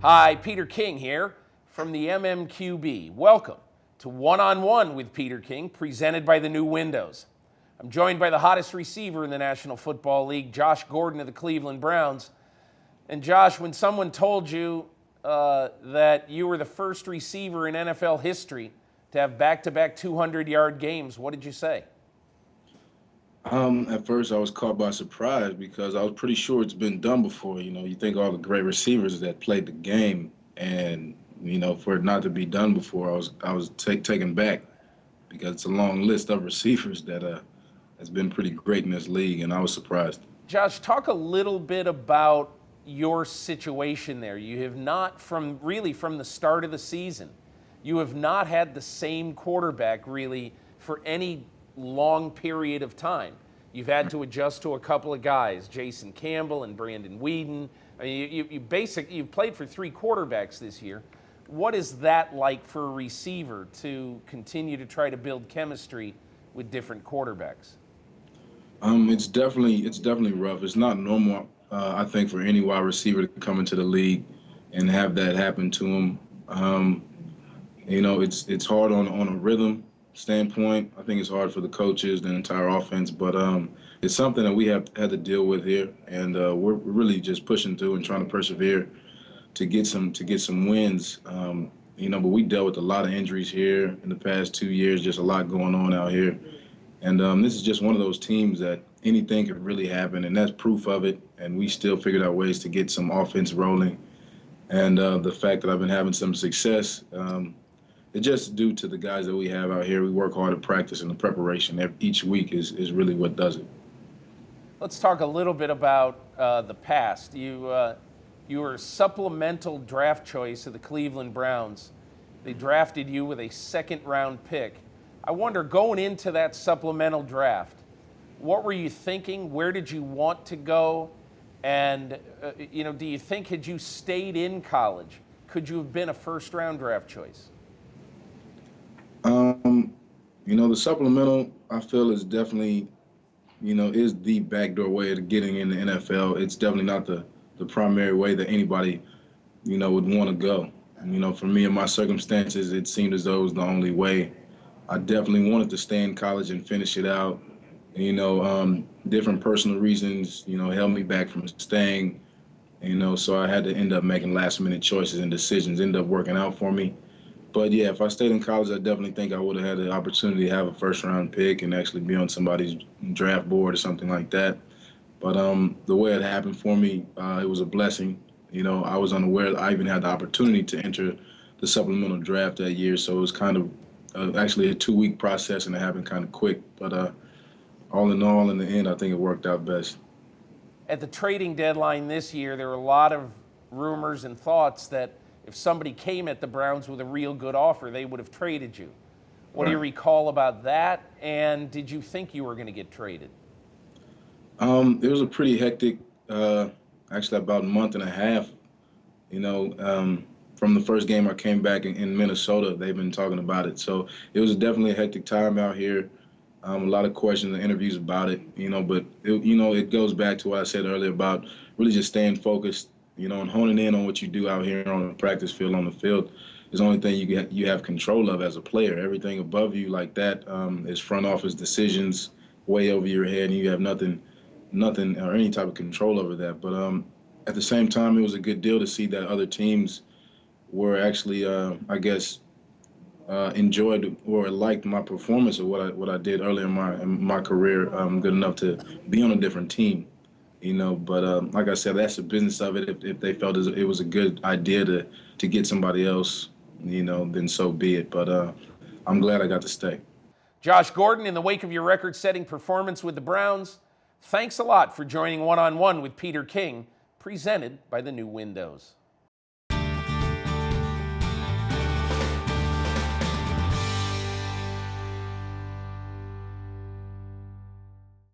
Hi, Peter King here from the MMQB. Welcome to One-on-One with Peter King, presented by the new Windows. I'm joined by the hottest receiver in the National Football League, Josh Gordon of the Cleveland Browns. And Josh, when someone told you that you were the first receiver in NFL history to have back-to-back 200-yard games, what did you say? At first, I was caught by surprise because I was pretty sure it's been done before. You think all the great receivers that played the game, and for it not to be done before, I was taken back because it's a long list of receivers that has been pretty great in this league, and I was surprised. Josh, talk a little bit about your situation there. You have not, from the start of the season, you have not had the same quarterback really for any long period of time. You've had to adjust to a couple of guys, Jason Campbell and Brandon Weeden. I mean, you've played for three quarterbacks this year. What is that like for a receiver to continue to try to build chemistry with different quarterbacks? It's definitely rough. It's not normal, I think, for any wide receiver to come into the league and have that happen to him. It's hard on a rhythm standpoint. I think it's hard for the coaches, the entire offense, but it's something that we have had to deal with here, and we're really just pushing through and trying to persevere to get some wins. But we dealt with a lot of injuries here in the past 2 years, just a lot going on out here, and this is just one of those teams that anything could really happen, and that's proof of it. And we still figured out ways to get some offense rolling, and the fact that I've been having some success. It's just due to the guys that we have out here. We work hard at practice, and the preparation each week is really what does it. Let's talk a little bit about the past. You were a supplemental draft choice of the Cleveland Browns. They drafted you with a second-round pick. I wonder, going into that supplemental draft, what were you thinking? Where did you want to go? And, do you think had you stayed in college, could you have been a first-round draft choice? The supplemental, I feel, is definitely, is the backdoor way of getting in the NFL. It's definitely not the primary way that anybody, would want to go. For me and my circumstances, it seemed as though it was the only way. I definitely wanted to stay in college and finish it out. Different personal reasons, held me back from staying, so I had to end up making last-minute choices and decisions, end up working out for me. But yeah, if I stayed in college, I definitely think I would have had the opportunity to have a first-round pick and actually be on somebody's draft board or something like that. But the way it happened for me, it was a blessing. I was unaware I even had the opportunity to enter the supplemental draft that year, so it was kind of actually a 2-week process, and it happened kind of quick. But all in all, in the end, I think it worked out best. At the trading deadline this year, there were a lot of rumors and thoughts that if somebody came at the Browns with a real good offer, they would have traded you. What do you recall about that? And did you think you were going to get traded? It was a pretty hectic, actually about a month and a half. From the first game I came back in Minnesota, they've been talking about it. So it was definitely a hectic time out here. A lot of questions and interviews about it, but it goes back to what I said earlier about really just staying focused, and honing in on what you do out here on the practice field, on the field, is the only thing you have control of as a player. Everything above you like that is front office decisions way over your head, and you have nothing or any type of control over that. But at the same time, it was a good deal to see that other teams were actually, enjoyed or liked my performance or what I did earlier in my career, good enough to be on a different team. But like I said, that's the business of it. If they felt it was a good idea to get somebody else, then so be it. But I'm glad I got to stay. Josh Gordon, in the wake of your record-setting performance with the Browns, thanks a lot for joining One-on-One with Peter King, presented by the new Windows.